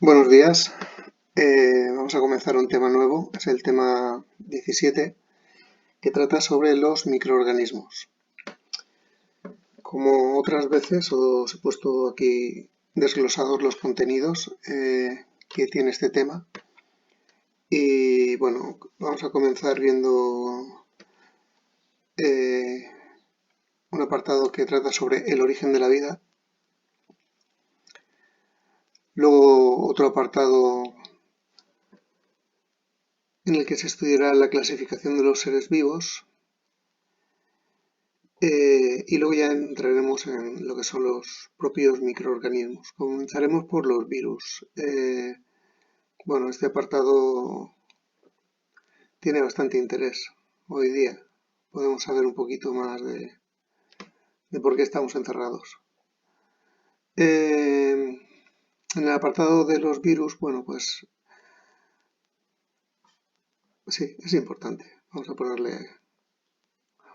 Buenos días. Vamos a comenzar un tema nuevo. Es el tema 17 que trata sobre los microorganismos. Como otras veces os he puesto aquí desglosados los contenidos que tiene este tema. Y bueno, vamos a comenzar viendo eh, un apartado que trata sobre el origen de la vida. Luego otro apartado en el que se estudiará la clasificación de los seres vivos. Y luego ya entraremos en lo que son los propios microorganismos. Comenzaremos por los virus. Bueno, este apartado tiene bastante interés hoy día. Podemos saber un poquito más de por qué estamos encerrados. En el apartado de los virus, bueno, pues sí, es importante. Vamos a ponerle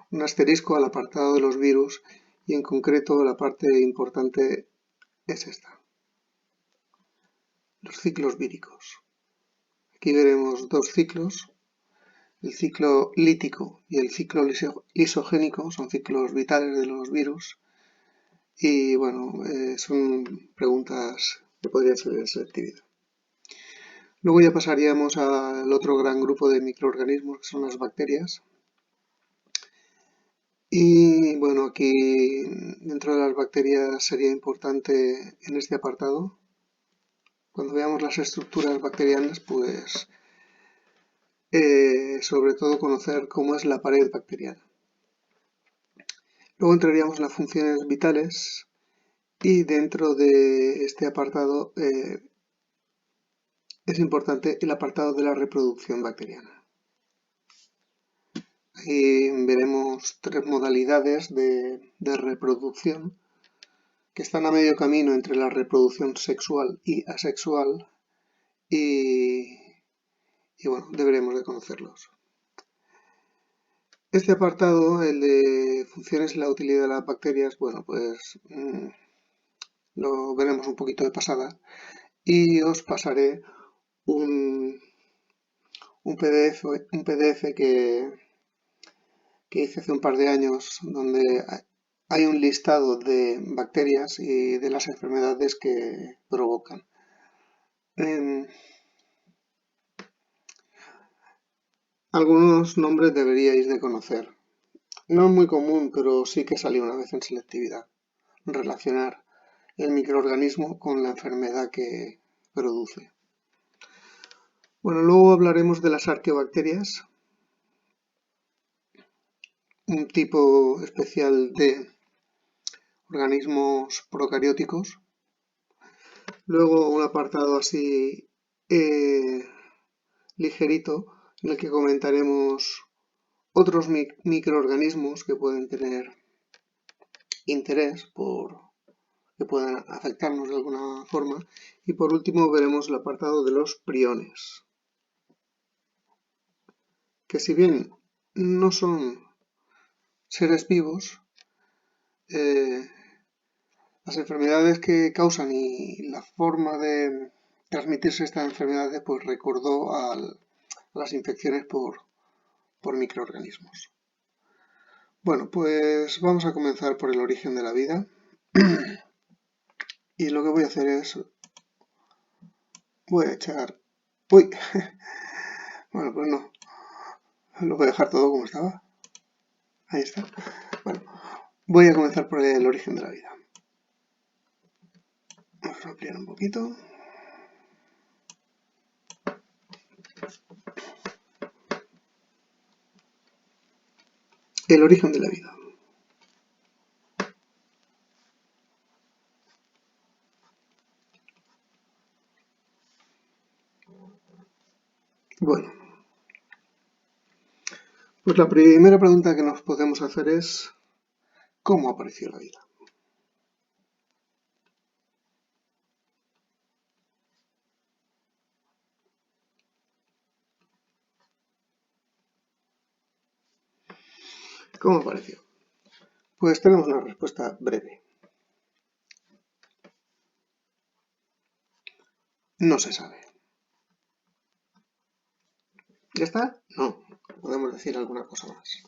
un asterisco al apartado de los virus y en concreto la parte importante es esta, los ciclos víricos. Aquí veremos dos ciclos, el ciclo lítico y el ciclo lisogénico, son ciclos vitales de los virus y bueno, son preguntas que podrían ser de selectividad. Luego ya pasaríamos al otro gran grupo de microorganismos que son las bacterias. Y bueno, aquí dentro de las bacterias sería importante en este apartado, cuando veamos las estructuras bacterianas, pues sobre todo conocer cómo es la pared bacteriana. Luego entraríamos en las funciones vitales y dentro de este apartado es importante el apartado de la reproducción bacteriana. Ahí veremos tres modalidades de reproducción que están a medio camino entre la reproducción sexual y asexual y bueno, deberemos de conocerlos. Este apartado, el de funciones y la utilidad de las bacterias, bueno, pues lo veremos un poquito de pasada y os pasaré un PDF que hice hace un par de años donde hay un listado de bacterias y de las enfermedades que provocan. Algunos nombres deberíais de conocer. No es muy común, pero sí que salió una vez en selectividad. Relacionar el microorganismo con la enfermedad que produce. Bueno, luego hablaremos de las arqueobacterias, un tipo especial de organismos procarióticos. Luego un apartado así ligerito en el que comentaremos otros microorganismos que pueden tener interés que puedan afectarnos de alguna forma. Y por último veremos el apartado de los priones, que si bien no son seres vivos, las enfermedades que causan y la forma de transmitirse estas enfermedades pues recordó a las infecciones por microorganismos. Bueno, pues vamos a comenzar por el origen de la vida. Y lo que voy a hacer es, voy a echar... ¡Uy! Bueno, pues no, lo voy a dejar todo como estaba. Ahí está. Bueno, voy a comenzar por el origen de la vida. Vamos a ampliar un poquito. El origen de la vida. Bueno, pues la primera pregunta que nos podemos hacer es ¿cómo apareció la vida? ¿Cómo apareció? Pues tenemos una respuesta breve. no se sabe. ¿Ya está? No, podemos decir alguna cosa más.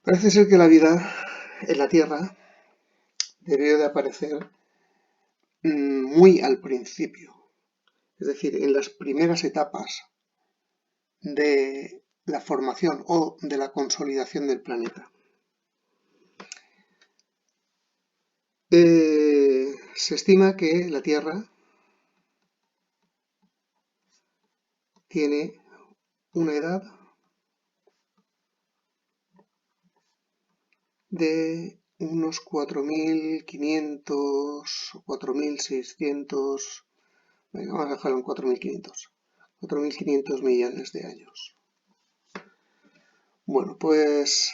Parece ser que la vida en la Tierra debió de aparecer muy al principio, es decir, en las primeras etapas de la formación o de la consolidación del planeta. Se estima que la Tierra tiene una edad de unos 4.500 o 4.600, venga, vamos a dejarlo en 4.500 millones de años. Bueno, pues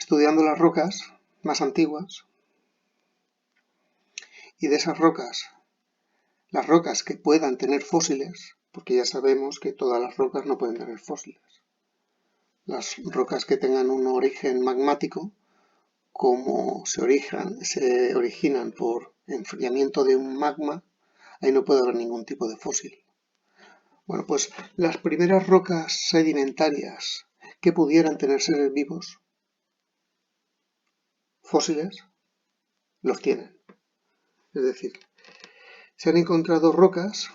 estudiando las rocas más antiguas y de esas rocas, las rocas que puedan tener fósiles, porque ya sabemos que todas las rocas no pueden tener fósiles. Las rocas que tengan un origen magmático, como se originan por enfriamiento de un magma, ahí no puede haber ningún tipo de fósil. Bueno, pues las primeras rocas sedimentarias que pudieran tener seres vivos, fósiles, los tienen. Es decir, se han encontrado rocas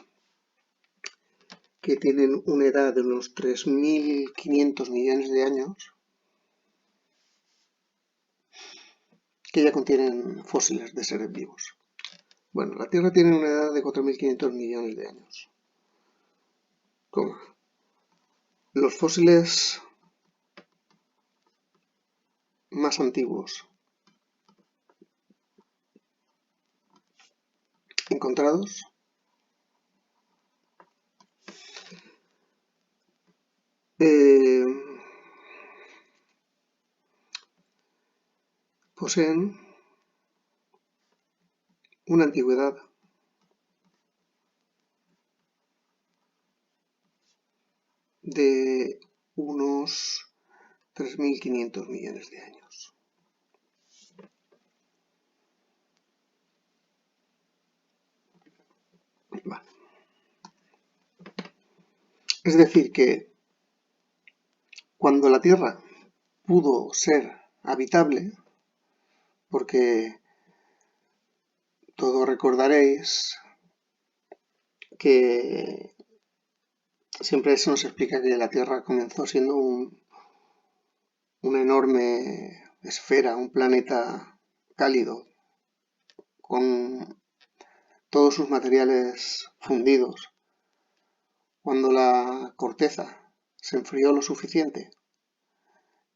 que tienen una edad de unos 3.500 millones de años, que ya contienen fósiles de seres vivos. Bueno, la Tierra tiene una edad de 4.500 millones de años. Los fósiles más antiguos encontrados poseen una antigüedad de unos 3.500 millones de años. Vale. Es decir, que cuando la Tierra pudo ser habitable, porque todos recordaréis que siempre se nos explica que la Tierra comenzó siendo una enorme esfera, un planeta cálido, con todos sus materiales fundidos. Cuando la corteza se enfrió lo suficiente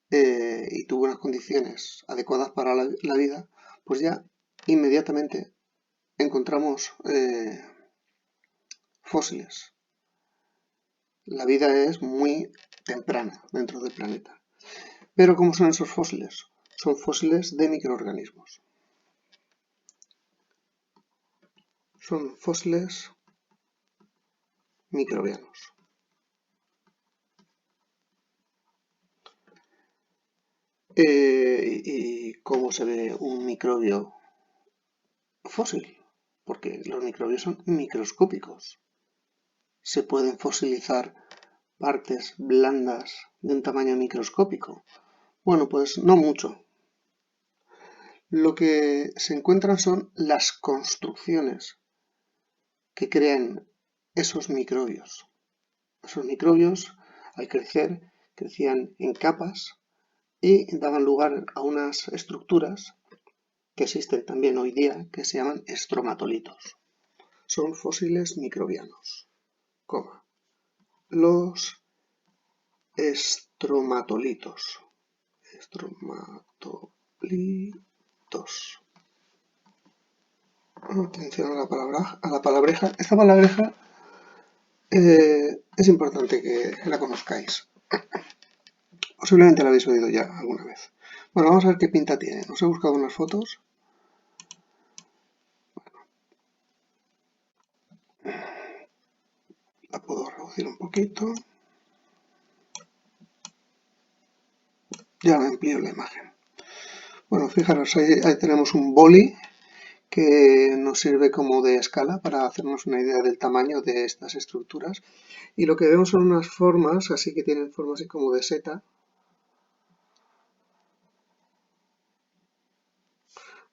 y tuvo unas condiciones adecuadas para la vida, pues ya inmediatamente encontramos fósiles. La vida es muy temprana dentro del planeta. Pero ¿cómo son esos fósiles? Son fósiles de microorganismos. Son fósiles microbianos. ¿Y cómo se ve un microbio fósil? Porque los microbios son microscópicos. Se pueden fosilizar partes blandas de un tamaño microscópico. Bueno, pues no mucho. Lo que se encuentran son las construcciones que crean esos microbios. Esos microbios, al crecer, crecían en capas y daban lugar a unas estructuras que existen también hoy día, que se llaman estromatolitos. Son fósiles microbianos. Los estromatolitos. Atención a la palabreja. Esta palabreja es importante que la conozcáis. Posiblemente la habéis oído ya alguna vez. Bueno, vamos a ver qué pinta tiene. Os he buscado unas fotos. La puedo reducir un poquito. Ya me amplío la imagen. Bueno, fijaros, ahí tenemos un boli que nos sirve como de escala para hacernos una idea del tamaño de estas estructuras. Y lo que vemos son unas formas, así que tienen formas así como de seta.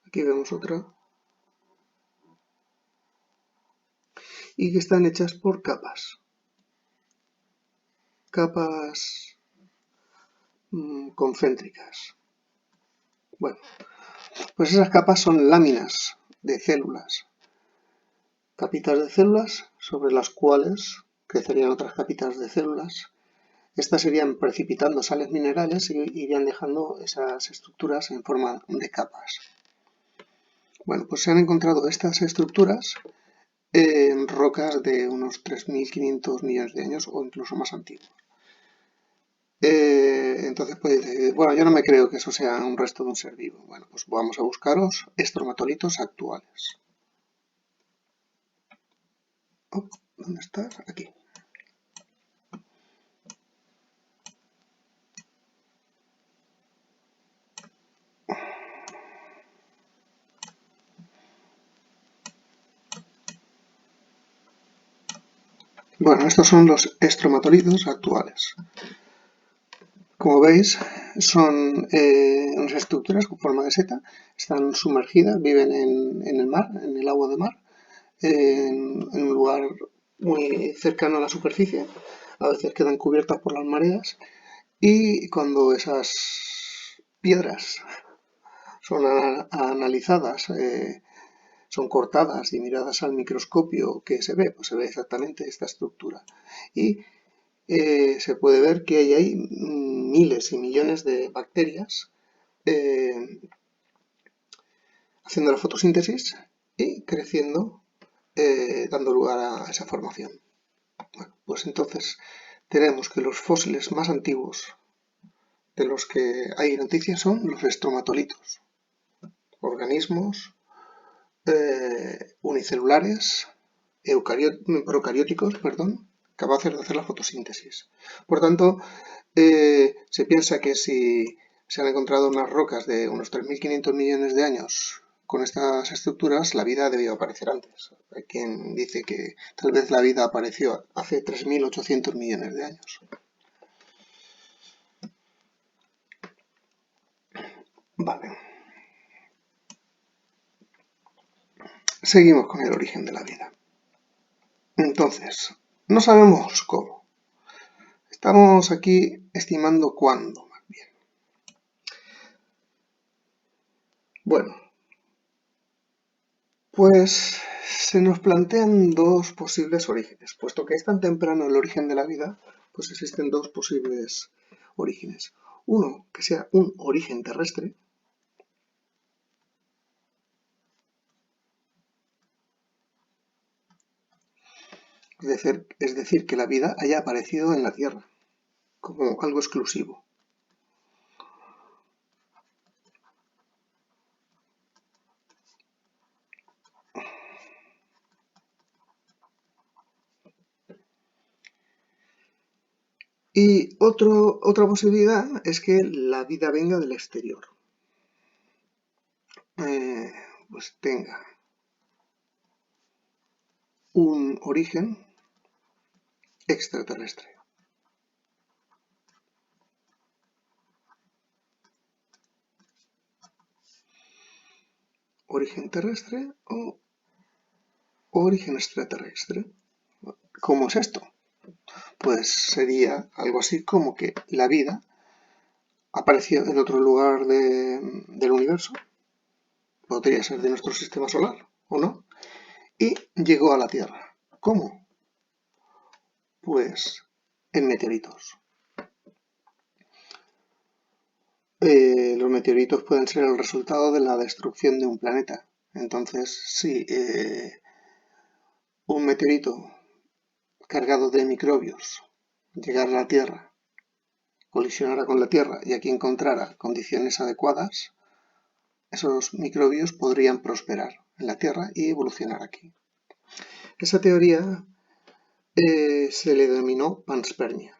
Aquí vemos otra. Y que están hechas por capas. Capas concéntricas. Bueno, pues esas capas son láminas de células. Capitas de células sobre las cuales crecerían otras capitas de células. Estas irían precipitando sales minerales y irían dejando esas estructuras en forma de capas. Bueno, pues se han encontrado estas estructuras en rocas de unos 3.500 millones de años o incluso más antiguos. Entonces puedes decir, bueno, yo no me creo que eso sea un resto de un ser vivo. Bueno, pues vamos a buscaros estromatolitos actuales. Oh, ¿dónde está? Aquí. Bueno, estos son los estromatolitos actuales. Como veis, son unas estructuras con forma de seta, están sumergidas, viven en el mar, en el agua de mar, en un lugar muy cercano a la superficie, a veces quedan cubiertas por las mareas, y cuando esas piedras son analizadas, son cortadas y miradas al microscopio, ¿qué se ve? Pues se ve exactamente esta estructura. Y se puede ver que hay miles y millones de bacterias haciendo la fotosíntesis y creciendo, dando lugar a esa formación. Bueno, pues entonces tenemos que los fósiles más antiguos de los que hay noticias son los estromatolitos, organismos unicelulares, procarióticos, perdón, capaces de hacer la fotosíntesis. Por tanto, se piensa que si se han encontrado unas rocas de unos 3.500 millones de años con estas estructuras, la vida debió aparecer antes. Hay quien dice que tal vez la vida apareció hace 3.800 millones de años. Vale. Seguimos con el origen de la vida. Entonces, no sabemos cómo. Estamos aquí estimando cuándo, más bien. Bueno, pues se nos plantean dos posibles orígenes. Puesto que es tan temprano el origen de la vida, pues existen dos posibles orígenes. Uno, que sea un origen terrestre. Es decir, que la vida haya aparecido en la Tierra como algo exclusivo. Y otra posibilidad es que la vida venga del exterior. Pues tenga un origen extraterrestre. Origen terrestre o origen extraterrestre. ¿Cómo es esto? Pues sería algo así como que la vida apareció en otro lugar del universo, podría ser de nuestro sistema solar o no, y llegó a la Tierra. ¿Cómo? Pues en meteoritos. Los meteoritos pueden ser el resultado de la destrucción de un planeta. Entonces, si un meteorito cargado de microbios llegara a la Tierra, colisionara con la Tierra y aquí encontrara condiciones adecuadas, esos microbios podrían prosperar en la Tierra y evolucionar aquí. Esa teoría se le denominó panspermia.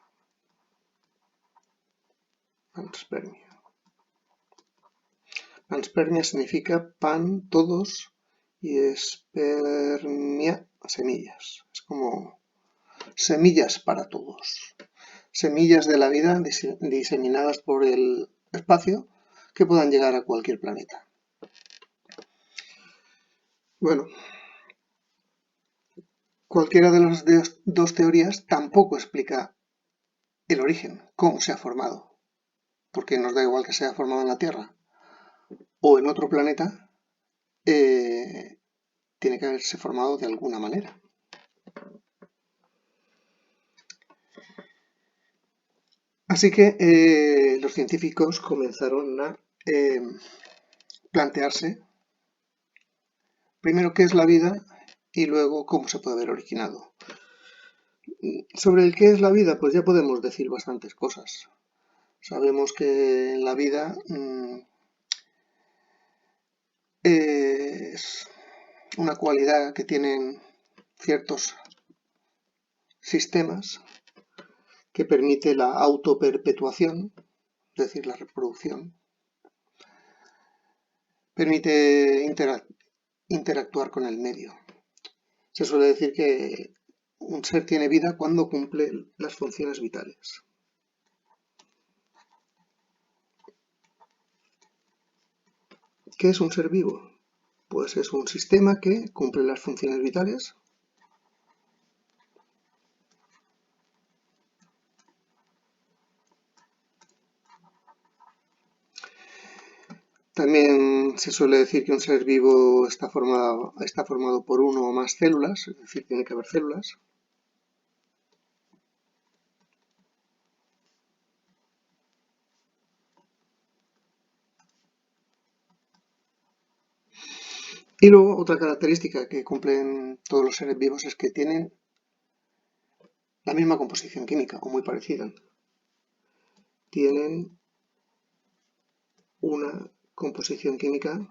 Panspermia significa pan, todos, y espermia, semillas. Es como semillas para todos. Semillas de la vida diseminadas por el espacio que puedan llegar a cualquier planeta. Bueno, cualquiera de las dos teorías tampoco explica el origen, cómo se ha formado, porque nos da igual que sea formado en la Tierra o en otro planeta, tiene que haberse formado de alguna manera. Así que los científicos comenzaron a plantearse primero qué es la vida y luego cómo se puede haber originado. Sobre el qué es la vida, pues ya podemos decir bastantes cosas. Sabemos que la vida es una cualidad que tienen ciertos sistemas que permite la autoperpetuación, es decir, la reproducción. Permite interactuar con el medio. Se suele decir que un ser tiene vida cuando cumple las funciones vitales. ¿Qué es un ser vivo? Pues es un sistema que cumple las funciones vitales También se suele decir que un ser vivo está formado por uno o más células, es decir, tiene que haber células. Y luego otra característica que cumplen todos los seres vivos es que tienen la misma composición química o muy parecida. Tienen una composición química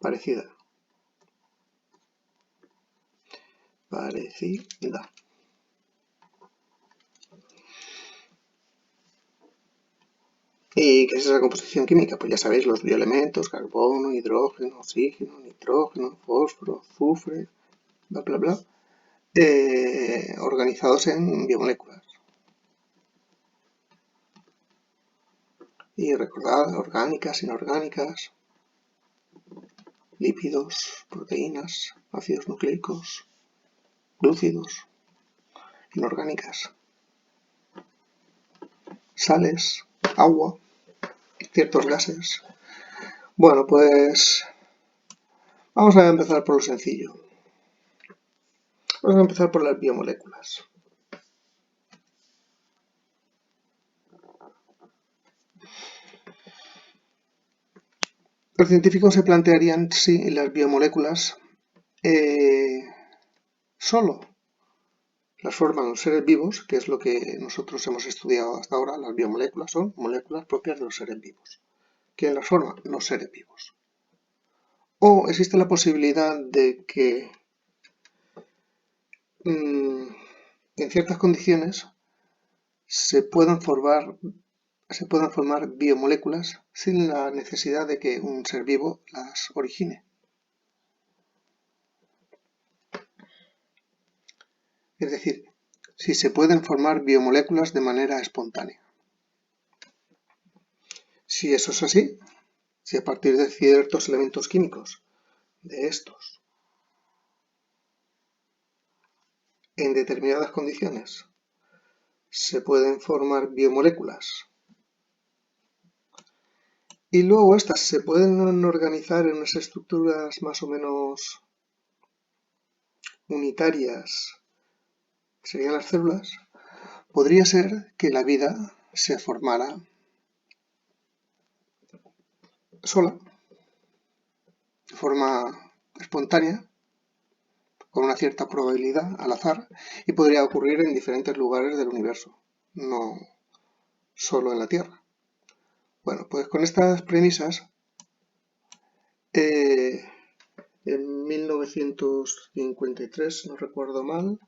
parecida. ¿Y qué es esa composición química? Pues ya sabéis, los bioelementos, carbono, hidrógeno, oxígeno, nitrógeno, fósforo, azufre, bla, bla, bla, organizados en biomoléculas. Y recordad, orgánicas, inorgánicas, lípidos, proteínas, ácidos nucleicos, glúcidos, inorgánicas, sales, agua, ciertos gases. Bueno, pues vamos a empezar por lo sencillo. Vamos a empezar por las biomoléculas. Los científicos se plantearían si las biomoléculas solo las forman los seres vivos, que es lo que nosotros hemos estudiado hasta ahora. Las biomoléculas son moléculas propias de los seres vivos. ¿Quién las forma? Los seres vivos. O existe la posibilidad de que en ciertas condiciones se puedan formar biomoléculas sin la necesidad de que un ser vivo las origine. Es decir, si se pueden formar biomoléculas de manera espontánea. Si eso es así, si a partir de ciertos elementos químicos, de estos, en determinadas condiciones, se pueden formar biomoléculas y luego estas se pueden organizar en unas estructuras más o menos unitarias, que serían las células, podría ser que la vida se formara sola, de forma espontánea, con una cierta probabilidad al azar, y podría ocurrir en diferentes lugares del universo, no solo en la Tierra. Bueno, pues con estas premisas, en 1953, si no recuerdo mal,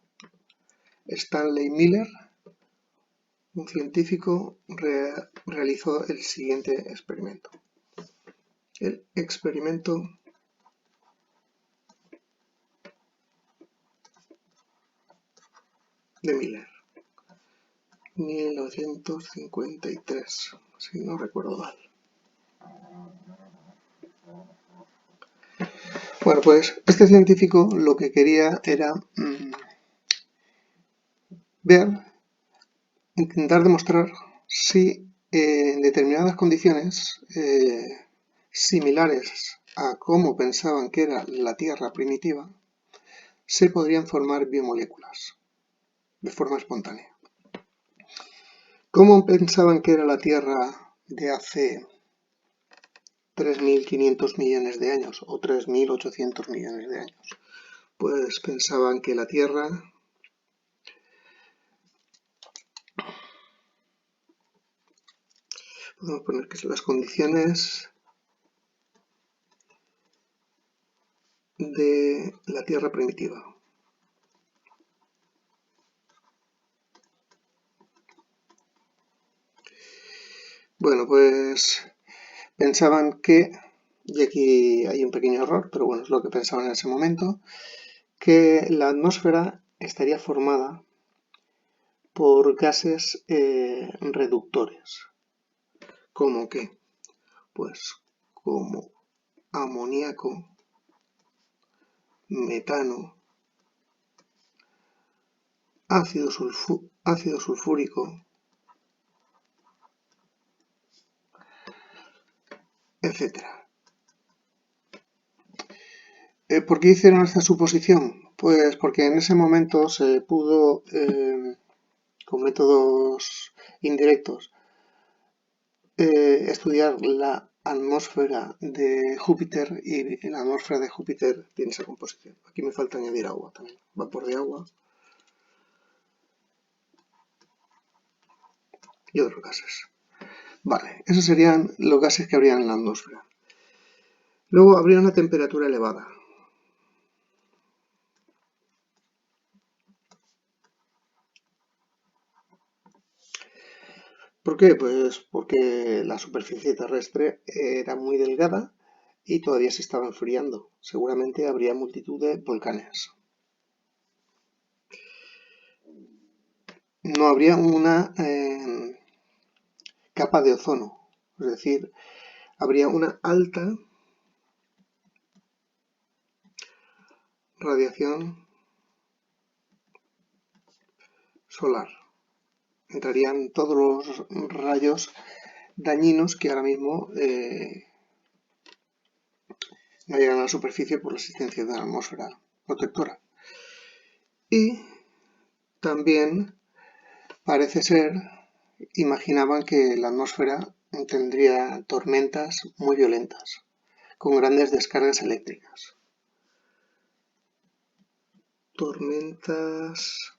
Stanley Miller, un científico, realizó el siguiente experimento. El experimento de Miller, 1953, si no recuerdo mal. Bueno, pues este científico lo que quería era intentar demostrar si en determinadas condiciones similares a cómo pensaban que era la Tierra primitiva, se podrían formar biomoléculas de forma espontánea. ¿Cómo pensaban que era la Tierra de hace 3.500 millones de años o 3.800 millones de años? Pues pensaban que la Tierra podemos poner que son las condiciones de la Tierra primitiva. Bueno, pues pensaban que, y aquí hay un pequeño error, pero bueno, es lo que pensaban en ese momento, que la atmósfera estaría formada por gases reductores. ¿Cómo qué? Pues como amoníaco, metano, ácido sulfúrico, etc. ¿Por qué hicieron esta suposición? Pues porque en ese momento se pudo, con métodos indirectos, estudiar la atmósfera de Júpiter, y la atmósfera de Júpiter tiene esa composición. Aquí me falta añadir agua también, vapor de agua y otros gases. Vale, esos serían los gases que habrían en la atmósfera. Luego habría una temperatura elevada. ¿Por qué? Pues porque la superficie terrestre era muy delgada y todavía se estaba enfriando. Seguramente habría multitud de volcanes. No habría una capa de ozono, es decir, habría una alta radiación solar. Entrarían todos los rayos dañinos que ahora mismo no llegan a la superficie por la existencia de una atmósfera protectora. Y también parece ser, imaginaban que la atmósfera tendría tormentas muy violentas, con grandes descargas eléctricas. Tormentas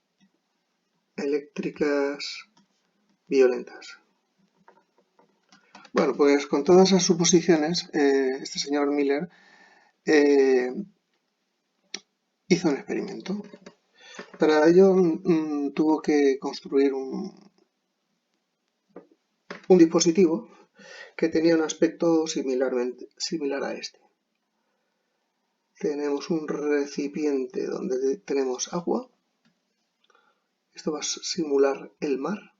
eléctricas violentas. Bueno, pues con todas esas suposiciones, este señor Miller hizo un experimento. Para ello tuvo que construir un dispositivo que tenía un aspecto similar a este. Tenemos un recipiente donde tenemos agua. Esto va a simular el mar,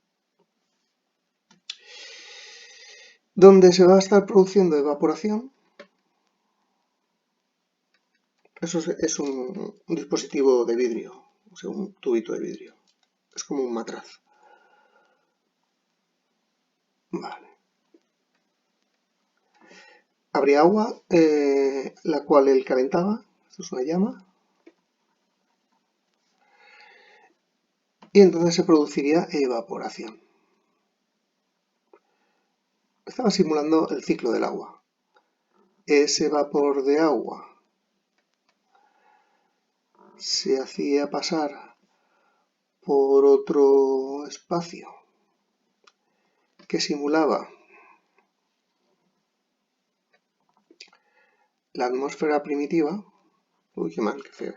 donde se va a estar produciendo evaporación. Eso es un dispositivo de vidrio, o sea, un tubito de vidrio. Es como un matraz. Vale. Habría agua, la cual él calentaba. Esto es una llama. Y entonces se produciría evaporación. Estaba simulando el ciclo del agua. Ese vapor de agua se hacía pasar por otro espacio que simulaba la atmósfera primitiva. Uy, qué mal, qué feo.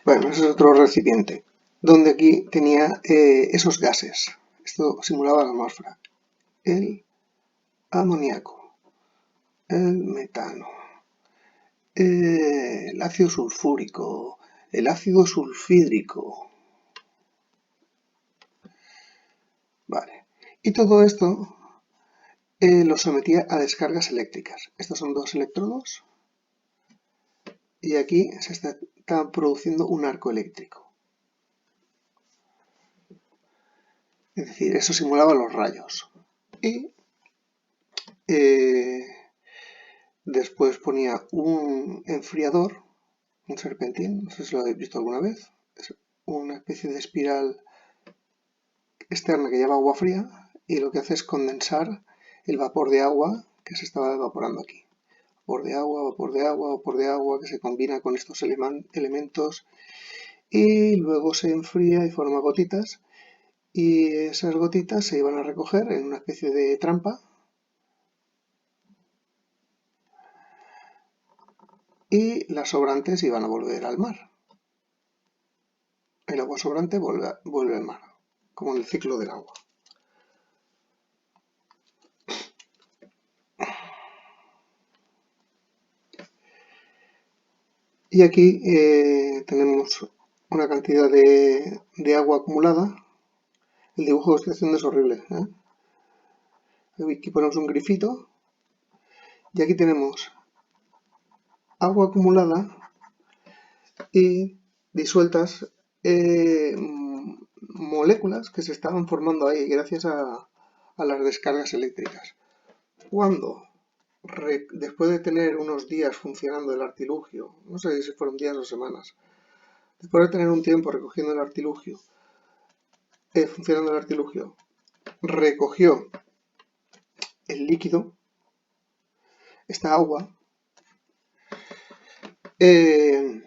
Bueno, ese es otro recipiente, donde aquí tenía esos gases. Esto simulaba la atmósfera. El amoníaco, el metano, el ácido sulfúrico, el ácido sulfídrico. Vale. Y todo esto lo sometía a descargas eléctricas. Estos son dos electrodos y aquí se está produciendo un arco eléctrico. Es decir, eso simulaba los rayos. Y después ponía un enfriador, un serpentín, no sé si lo habéis visto alguna vez. Es una especie de espiral externa que lleva agua fría y lo que hace es condensar el vapor de agua que se estaba evaporando aquí. Vapor de agua, vapor de agua, vapor de agua que se combina con estos elementos y luego se enfría y forma gotitas y esas gotitas se iban a recoger en una especie de trampa y las sobrantes iban a volver al mar. El agua sobrante vuelve al mar, como en el ciclo del agua. Y aquí tenemos una cantidad de agua acumulada. El dibujo que estoy haciendo es horrible. Aquí ponemos un grifito y aquí tenemos agua acumulada y disueltas moléculas que se estaban formando ahí gracias a las descargas eléctricas. Cuando, después de tener unos días funcionando el artilugio, no sé si fueron días o semanas, después de tener un tiempo recogiendo el artilugio, funcionando el artilugio, recogió el líquido, esta agua, se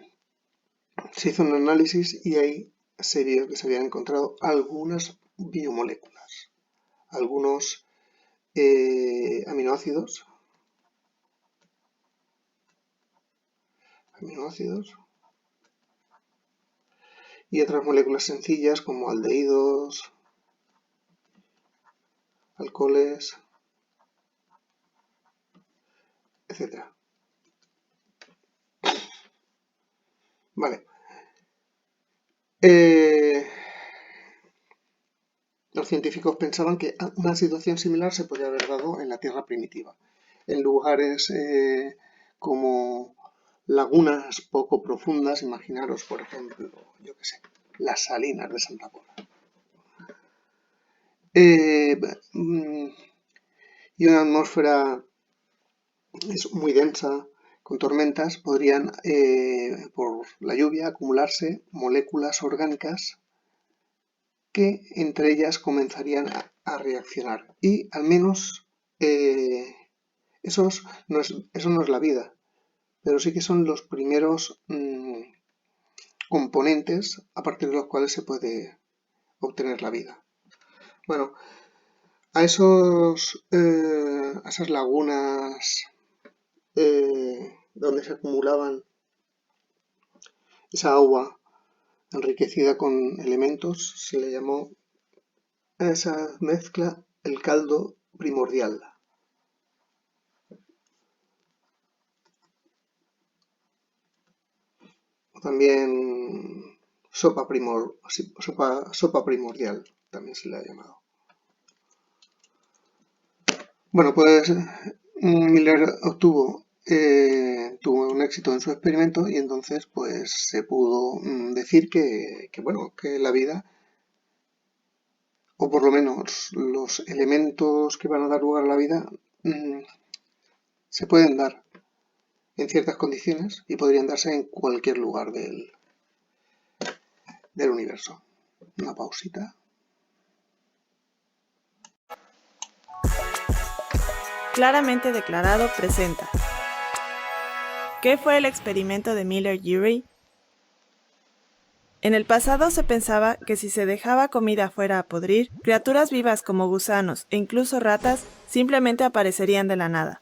hizo un análisis y ahí se vio que se habían encontrado algunas biomoléculas, algunos aminoácidos y otras moléculas sencillas como aldehídos, alcoholes, etc. Vale. Los científicos pensaban que una situación similar se podría haber dado en la Tierra primitiva, en lugares como lagunas poco profundas. Imaginaros, por ejemplo, yo qué sé, las salinas de Santa Pola. Y una atmósfera es muy densa, con tormentas, podrían, por la lluvia, acumularse moléculas orgánicas que entre ellas comenzarían a reaccionar. Y al menos eso no es la vida, pero sí que son los primeros componentes a partir de los cuales se puede obtener la vida. Bueno, a esas lagunas donde se acumulaban esa agua enriquecida con elementos, se le llamó a esa mezcla el caldo primordial. O también sopa primordial, también se le ha llamado. Bueno, pues Miller tuvo un éxito en su experimento y entonces pues se pudo decir que la vida, o por lo menos los elementos que van a dar lugar a la vida, se pueden dar en ciertas condiciones y podrían darse en cualquier lugar del universo. Una pausita. Claramente Declarado presenta. ¿Qué fue el experimento de Miller-Urey? En el pasado se pensaba que si se dejaba comida fuera a podrir, criaturas vivas como gusanos e incluso ratas simplemente aparecerían de la nada.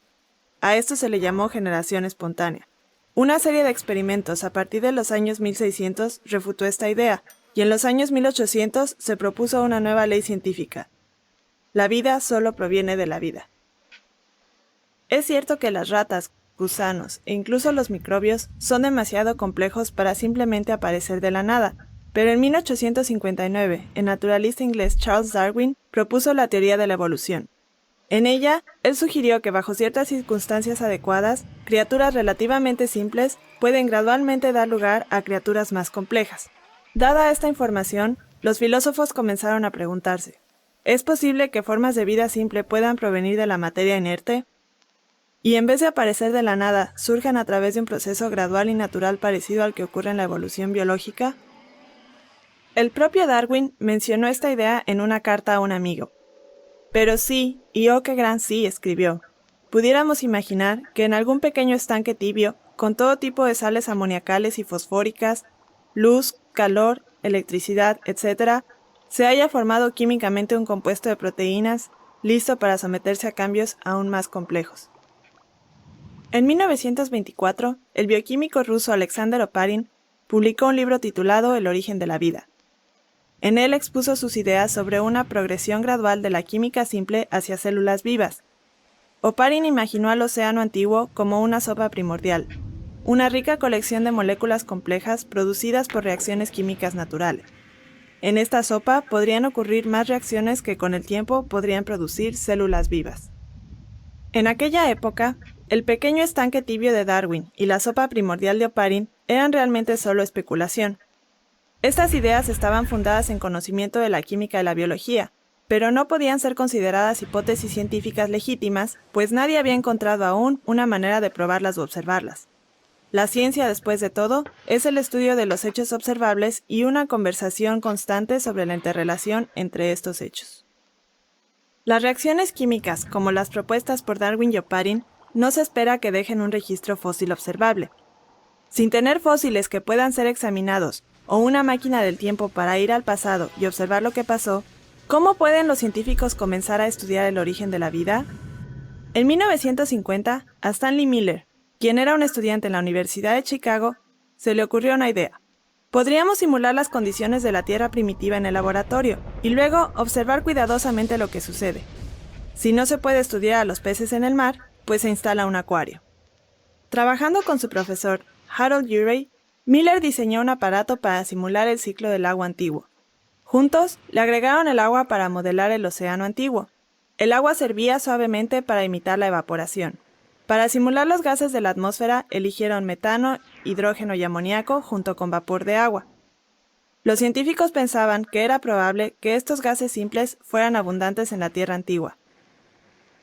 A esto se le llamó generación espontánea. Una serie de experimentos a partir de los años 1600 refutó esta idea, y en los años 1800 se propuso una nueva ley científica. La vida solo proviene de la vida. Es cierto que las ratas, gusanos e incluso los microbios son demasiado complejos para simplemente aparecer de la nada, pero en 1859 el naturalista inglés Charles Darwin propuso la teoría de la evolución. En ella, él sugirió que bajo ciertas circunstancias adecuadas, criaturas relativamente simples pueden gradualmente dar lugar a criaturas más complejas. Dada esta información, los filósofos comenzaron a preguntarse, ¿es posible que formas de vida simple puedan provenir de la materia inerte? Y en vez de aparecer de la nada, surjan a través de un proceso gradual y natural parecido al que ocurre en la evolución biológica? El propio Darwin mencionó esta idea en una carta a un amigo. Pero sí, y oh qué gran sí, escribió. Pudiéramos imaginar que en algún pequeño estanque tibio, con todo tipo de sales amoniacales y fosfóricas, luz, calor, electricidad, etc., se haya formado químicamente un compuesto de proteínas listo para someterse a cambios aún más complejos. En 1924, el bioquímico ruso Alexander Oparin publicó un libro titulado El origen de la vida. En él expuso sus ideas sobre una progresión gradual de la química simple hacia células vivas. Oparin imaginó al océano antiguo como una sopa primordial, una rica colección de moléculas complejas producidas por reacciones químicas naturales. En esta sopa podrían ocurrir más reacciones que con el tiempo podrían producir células vivas. En aquella época, el pequeño estanque tibio de Darwin y la sopa primordial de Oparin eran realmente solo especulación. Estas ideas estaban fundadas en conocimiento de la química y la biología, pero no podían ser consideradas hipótesis científicas legítimas, pues nadie había encontrado aún una manera de probarlas o observarlas. La ciencia, después de todo, es el estudio de los hechos observables y una conversación constante sobre la interrelación entre estos hechos. Las reacciones químicas, como las propuestas por Darwin y Oparin, no se espera que dejen un registro fósil observable. Sin tener fósiles que puedan ser examinados, o una máquina del tiempo para ir al pasado y observar lo que pasó, ¿cómo pueden los científicos comenzar a estudiar el origen de la vida? En 1950, a Stanley Miller, quien era un estudiante en la Universidad de Chicago, se le ocurrió una idea. Podríamos simular las condiciones de la Tierra primitiva en el laboratorio y luego observar cuidadosamente lo que sucede. Si no se puede estudiar a los peces en el mar, pues se instala un acuario. Trabajando con su profesor, Harold Urey, Miller diseñó un aparato para simular el ciclo del agua antiguo. Juntos, le agregaron el agua para modelar el océano antiguo. El agua servía suavemente para imitar la evaporación. Para simular los gases de la atmósfera, eligieron metano, hidrógeno y amoníaco junto con vapor de agua. Los científicos pensaban que era probable que estos gases simples fueran abundantes en la Tierra antigua.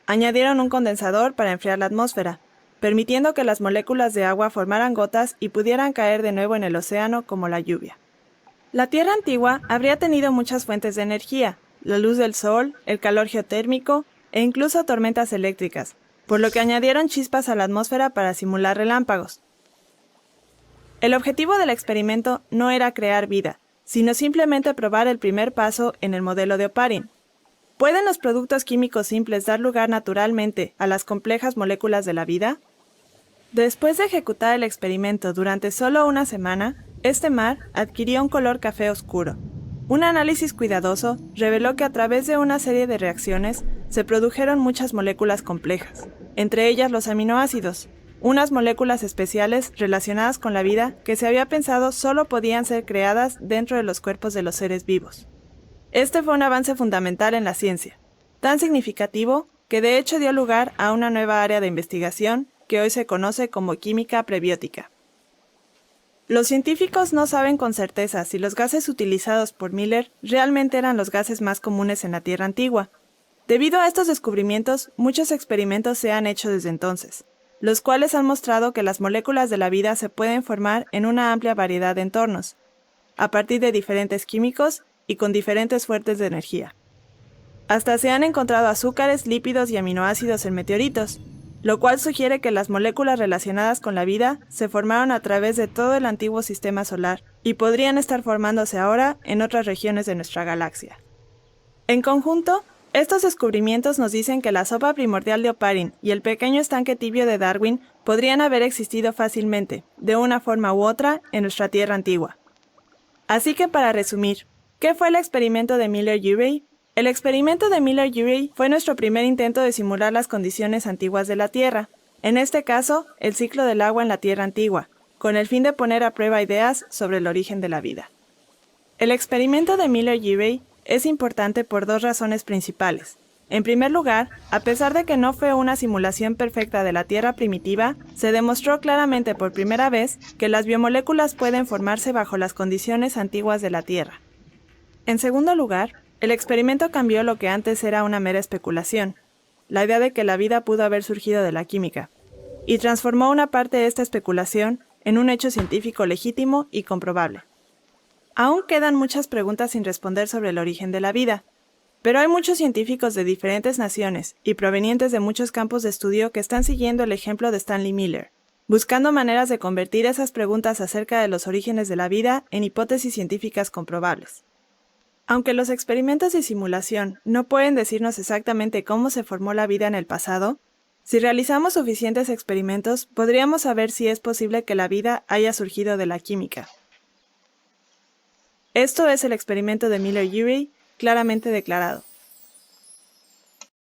Añadieron un condensador para enfriar la atmósfera, permitiendo que las moléculas de agua formaran gotas y pudieran caer de nuevo en el océano como la lluvia. La Tierra antigua habría tenido muchas fuentes de energía, la luz del sol, el calor geotérmico e incluso tormentas eléctricas, por lo que añadieron chispas a la atmósfera para simular relámpagos. El objetivo del experimento no era crear vida, sino simplemente probar el primer paso en el modelo de Oparin. ¿Pueden los productos químicos simples dar lugar naturalmente a las complejas moléculas de la vida? Después de ejecutar el experimento durante solo una semana, este mar adquirió un color café oscuro. Un análisis cuidadoso reveló que a través de una serie de reacciones se produjeron muchas moléculas complejas, entre ellas los aminoácidos, unas moléculas especiales relacionadas con la vida que se había pensado solo podían ser creadas dentro de los cuerpos de los seres vivos. Este fue un avance fundamental en la ciencia, tan significativo que de hecho dio lugar a una nueva área de investigación que hoy se conoce como química prebiótica. Los científicos no saben con certeza si los gases utilizados por Miller realmente eran los gases más comunes en la Tierra antigua. Debido a estos descubrimientos, muchos experimentos se han hecho desde entonces, los cuales han mostrado que las moléculas de la vida se pueden formar en una amplia variedad de entornos, a partir de diferentes químicos y con diferentes fuentes de energía. Hasta se han encontrado azúcares, lípidos y aminoácidos en meteoritos, lo cual sugiere que las moléculas relacionadas con la vida se formaron a través de todo el antiguo sistema solar y podrían estar formándose ahora en otras regiones de nuestra galaxia. En conjunto, Estos descubrimientos nos dicen que la sopa primordial de Oparin y el pequeño estanque tibio de Darwin podrían haber existido fácilmente, de una forma u otra, en nuestra Tierra antigua. Así que para resumir, ¿qué fue el experimento de Miller-Urey? El experimento de Miller-Urey fue nuestro primer intento de simular las condiciones antiguas de la Tierra, en este caso, el ciclo del agua en la Tierra antigua, con el fin de poner a prueba ideas sobre el origen de la vida. El experimento de Miller-Urey es importante por dos razones principales. En primer lugar, a pesar de que no fue una simulación perfecta de la Tierra primitiva, se demostró claramente por primera vez que las biomoléculas pueden formarse bajo las condiciones antiguas de la Tierra. En segundo lugar, el experimento cambió lo que antes era una mera especulación, la idea de que la vida pudo haber surgido de la química, y transformó una parte de esta especulación en un hecho científico legítimo y comprobable. Aún quedan muchas preguntas sin responder sobre el origen de la vida, pero hay muchos científicos de diferentes naciones y provenientes de muchos campos de estudio que están siguiendo el ejemplo de Stanley Miller, buscando maneras de convertir esas preguntas acerca de los orígenes de la vida en hipótesis científicas comprobables. Aunque los experimentos de simulación no pueden decirnos exactamente cómo se formó la vida en el pasado, si realizamos suficientes experimentos podríamos saber si es posible que la vida haya surgido de la química. Esto es el experimento de Miller-Urey, claramente declarado.